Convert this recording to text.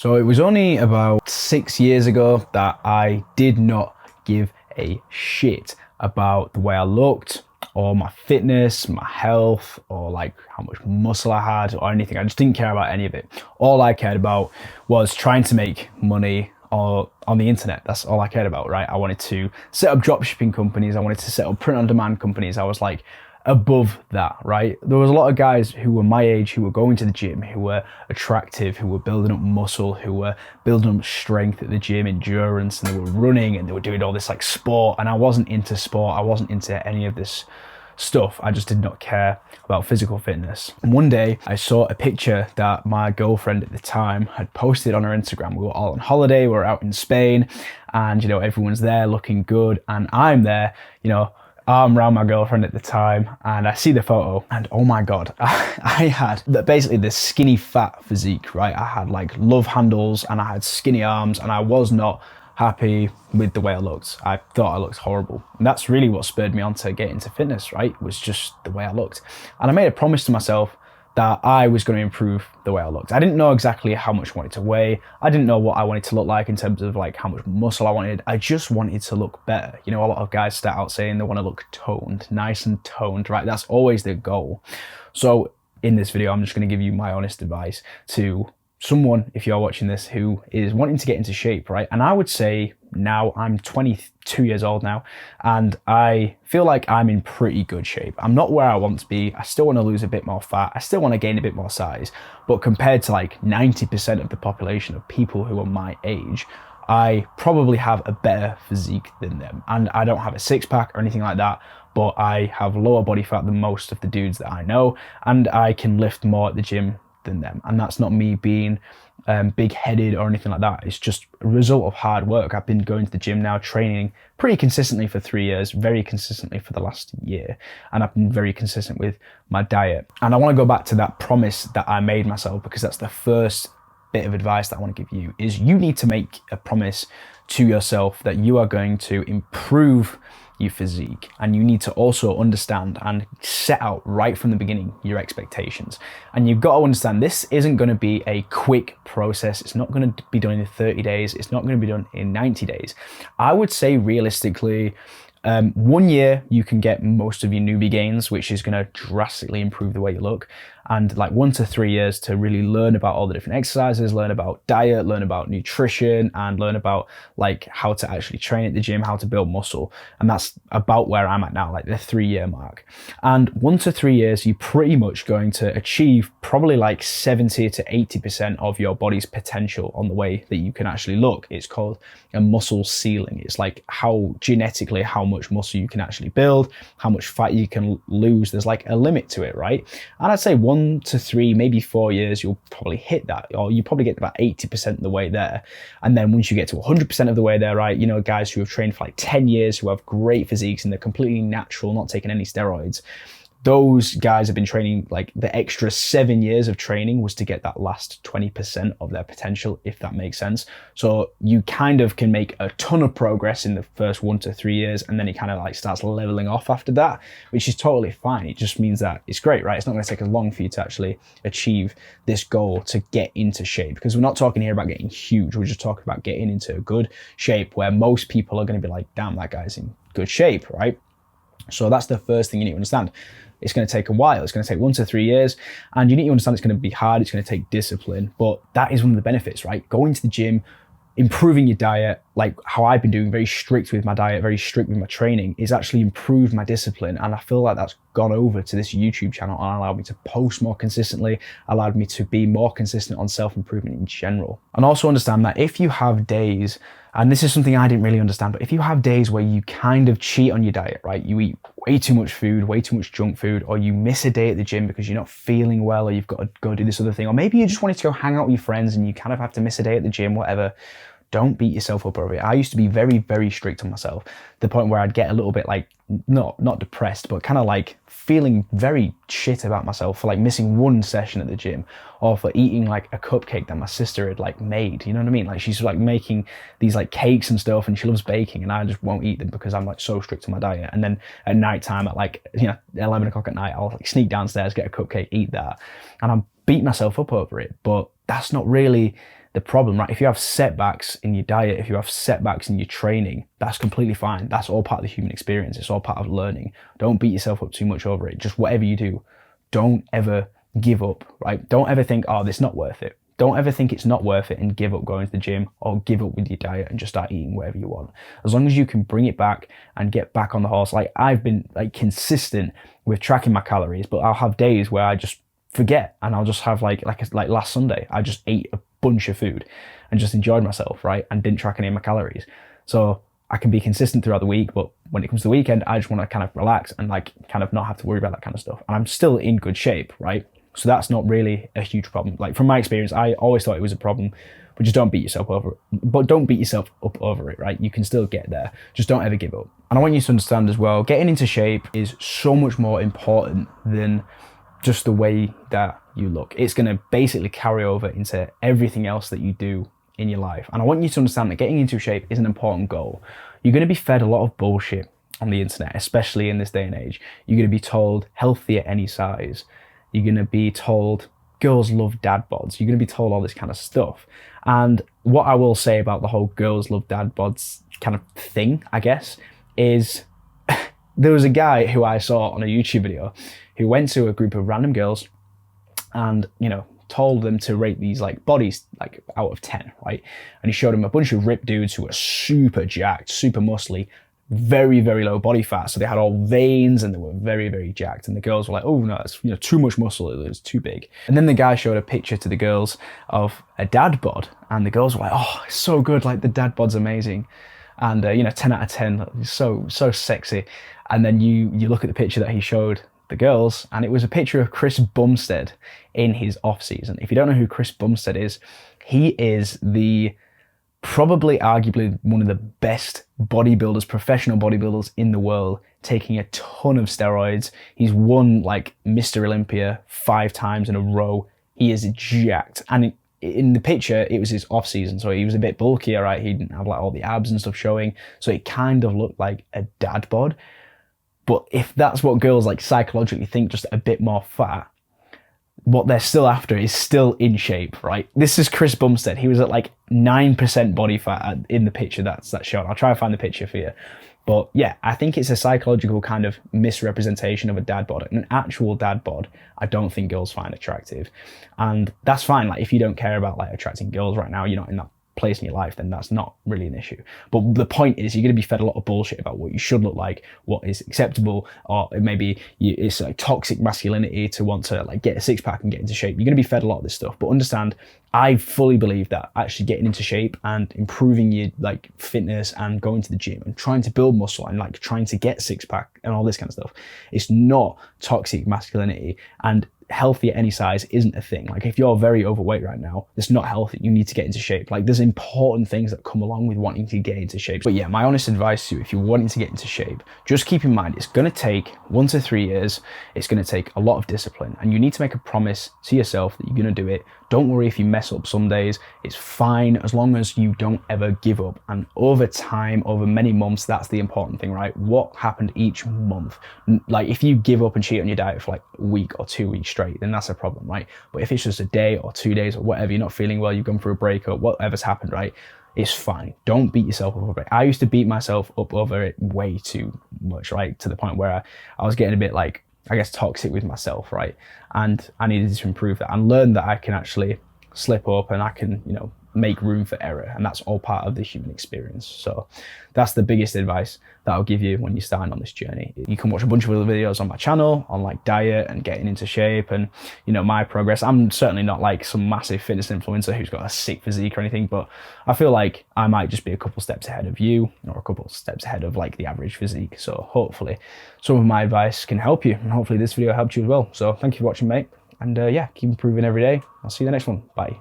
So it was only about 6 years ago that I did not give a shit about the way I looked or my fitness, my health, or like how much muscle I had or anything. I just didn't care about any of it. All I cared about was trying to make money or on the internet. That's all I cared about, right? I wanted to set up dropshipping companies. I wanted to set up print on demand companies. I was like, above that, right? There was a lot of guys who were my age who were going to the gym, who were attractive, who were building up muscle, who were building up strength at the gym, endurance, and they were running and they were doing all this like sport. And I wasn't into sport. I wasn't into any of this stuff. I just did not care about physical fitness. And one day I saw a picture that my girlfriend at the time had posted on her Instagram. We were all on holiday, we were out in Spain, and everyone's there looking good, and I'm there, arm around my girlfriend at the time, and I see the photo and oh my god, I had basically this skinny fat physique, right? I had like love handles and I had skinny arms, and I was not happy with the way I looked. I thought I looked horrible, and that's really what spurred me on to get into fitness, right? Was just the way I looked. And I made a promise to myself that I was going to improve the way I looked. I didn't know exactly how much I wanted to weigh. I didn't know what I wanted to look like in terms of like how much muscle I wanted. I just wanted to look better. A lot of guys start out saying they want to look toned, nice and toned, right? That's always the goal. So in this video, I'm just going to give you my honest advice to someone, if you're watching this, who is wanting to get into shape, right? And I would say now I'm 22 years old now, and I feel like I'm in pretty good shape. I'm not where I want to be. I still want to lose a bit more fat. I still want to gain a bit more size. But compared to like 90% of the population of people who are my age, I probably have a better physique than them. And I don't have a six pack or anything like that, but I have lower body fat than most of the dudes that I know, and I can lift more at the gym than them. And that's not me being big-headed or anything like that. It's just a result of hard work. I've been going to the gym now, training pretty consistently for 3 years, very consistently for the last year, and I've been very consistent with my diet. And I want to go back to that promise that I made myself, because that's the first bit of advice that I want to give you. Is you need to make a promise to yourself that you are going to improve your physique, and you need to also understand and set out right from the beginning your expectations. And you've got to understand this isn't going to be a quick process. It's not going to be done in 30 days. It's not going to be done in 90 days. I would say realistically, 1 year you can get most of your newbie gains, which is going to drastically improve the way you look. And like 1 to 3 years to really learn about all the different exercises, learn about diet, learn about nutrition, and learn about like how to actually train at the gym, how to build muscle. And that's about where I'm at now, like the 3 year mark. And 1 to 3 years, you're pretty much going to achieve probably like 70 to 80% of your body's potential on the way that you can actually look. It's called a muscle ceiling. It's like how genetically, how much muscle you can actually build, how much fat you can lose. There's like a limit to it, right? And I'd say 1 to 3, maybe 4 years, you'll probably hit that, or you probably get about 80% of the way there. And then once you get to 100% of the way there, right, guys who have trained for like 10 years, who have great physiques and they're completely natural, not taking any steroids, those guys have been training, like the extra 7 years of training was to get that last 20% of their potential, if that makes sense. So you kind of can make a ton of progress in the first 1 to 3 years, and then it kind of like starts leveling off after that, which is totally fine. It just means that it's great, right? It's not going to take as long for you to actually achieve this goal to get into shape, because we're not talking here about getting huge. We're just talking about getting into a good shape where most people are going to be like, damn, that guy's in good shape, right? So that's the first thing you need to understand. It's going to take a while. It's going to take 1 to 3 years, and you need to understand it's going to be hard. It's going to take discipline, but that is one of the benefits, right? Going to the gym, improving your diet, like how I've been doing, very strict with my diet, very strict with my training, is actually improved my discipline. And I feel like that's gone over to this YouTube channel and allowed me to post more consistently, allowed me to be more consistent on self-improvement in general. And also understand that if you have days, and this is something I didn't really understand, but if you have days where you kind of cheat on your diet, right? You eat way too much food, way too much junk food, or you miss a day at the gym because you're not feeling well, or you've got to go do this other thing, or maybe you just wanted to go hang out with your friends and you kind of have to miss a day at the gym, whatever. Don't beat yourself up over it. I used to be very, very strict on myself, to the point where I'd get a little bit like, not depressed, but kind of like feeling very shit about myself for like missing one session at the gym, or for eating like a cupcake that my sister had like made, you know what I mean? Like she's like making these like cakes and stuff, and she loves baking, and I just won't eat them because I'm like so strict on my diet. And then at night time at like, 11 o'clock at night, I'll like sneak downstairs, get a cupcake, eat that, and I'm beat myself up over it. But that's not really the problem, right? If you have setbacks in your diet, if you have setbacks in your training, that's completely fine. That's all part of the human experience. It's all part of learning. Don't beat yourself up too much over it. Just whatever you do, don't ever give up, right? Don't ever think, oh, this is not worth it. Don't ever think it's not worth it and give up going to the gym or give up with your diet and just start eating whatever you want. As long as you can bring it back and get back on the horse. Like I've been like consistent with tracking my calories, but I'll have days where I just forget and I'll just have like last Sunday, I just ate a bunch of food and just enjoyed myself, right? And didn't track any of my calories. So I can be consistent throughout the week, but when it comes to the weekend, I just want to kind of relax and like kind of not have to worry about that kind of stuff. And I'm still in good shape, right? So that's not really a huge problem. Like from my experience, I always thought it was a problem, but just don't beat yourself over it. But don't beat yourself up over it, right? You can still get there. Just don't ever give up. And I want you to understand as well, getting into shape is so much more important than just the way that you look. It's going to basically carry over into everything else that you do in your life. And I want you to understand that getting into shape is an important goal. You're going to be fed a lot of bullshit on the internet, especially in this day and age. You're going to be told healthy at any size. You're going to be told girls love dad bods. You're going to be told all this kind of stuff. And what I will say about the whole girls love dad bods kind of thing, I guess, is there was a guy who I saw on a YouTube video who went to a group of random girls and, you know, told them to rate these like bodies like out of 10, right? And he showed them a bunch of ripped dudes who were super jacked, super muscly, very, very low body fat. So they had all veins and they were very, very jacked. And the girls were like, oh no, it's, you know, too much muscle, it's too big. And then the guy showed a picture to the girls of a dad bod and the girls were like, oh, it's so good, like the dad bod's amazing. And you know, 10 out of 10, so sexy. And then you look at the picture that he showed the girls and it was a picture of Chris Bumstead in his off season. If you don't know who Chris Bumstead is, he is probably arguably one of the best bodybuilders, professional bodybuilders in the world, taking a ton of steroids. He's won like Mr. Olympia 5 times in a row. He is jacked. And in the picture, it was his off season. So he was a bit bulkier, right? He didn't have like all the abs and stuff showing. So it kind of looked like a dad bod. But if that's what girls like psychologically think, just a bit more fat, what they're still after is still in shape, right? This is Chris Bumstead. He was at like 9% body fat in the picture that's shown. I'll try and find the picture for you. But yeah, I think it's a psychological kind of misrepresentation of a dad bod. An actual dad bod, I don't think girls find attractive. And that's fine. Like if you don't care about like attracting girls right now, you're not in that place in your life, then that's not really an issue. But the point is, you're going to be fed a lot of bullshit about what you should look like, what is acceptable, or maybe it's like toxic masculinity to want to like get a six-pack and get into shape. You're going to be fed a lot of this stuff. But understand, I fully believe that actually getting into shape and improving your like fitness and going to the gym and trying to build muscle and like trying to get six-pack and all this kind of stuff, it's not toxic masculinity. And healthy at any size isn't a thing. Like if you're very overweight right now, it's not healthy. You need to get into shape. Like there's important things that come along with wanting to get into shape. But yeah, my honest advice to you, if you're wanting to get into shape, just keep in mind, it's going to take 1 to 3 years. It's going to take a lot of discipline and you need to make a promise to yourself that you're going to do it. Don't worry if you mess up some days. It's fine as long as you don't ever give up. And over time, over many months, that's the important thing, right? What happened each month? Like if you give up and cheat on your diet for like a week or 2 weeks straight, then that's a problem, right? But if it's just a day or 2 days or whatever, you're not feeling well, you've gone through a breakup, whatever's happened, right? It's fine. Don't beat yourself up over it. I used to beat myself up over it way too much, right? To the point where I was getting a bit like, I guess, toxic with myself, right? And I needed to improve that and learn that I can actually slip up and I can, you know, make room for error. And that's all part of the human experience. So that's the biggest advice that I'll give you when you're starting on this journey. You can watch a bunch of other videos on my channel on like diet and getting into shape and, you know, my progress. I'm certainly not like some massive fitness influencer who's got a sick physique or anything, but I feel like I might just be a couple steps ahead of you or a couple steps ahead of like the average physique. So hopefully some of my advice can help you and hopefully this video helped you as well. So thank you for watching, mate. And yeah, keep improving every day. I'll see you in the next one. Bye.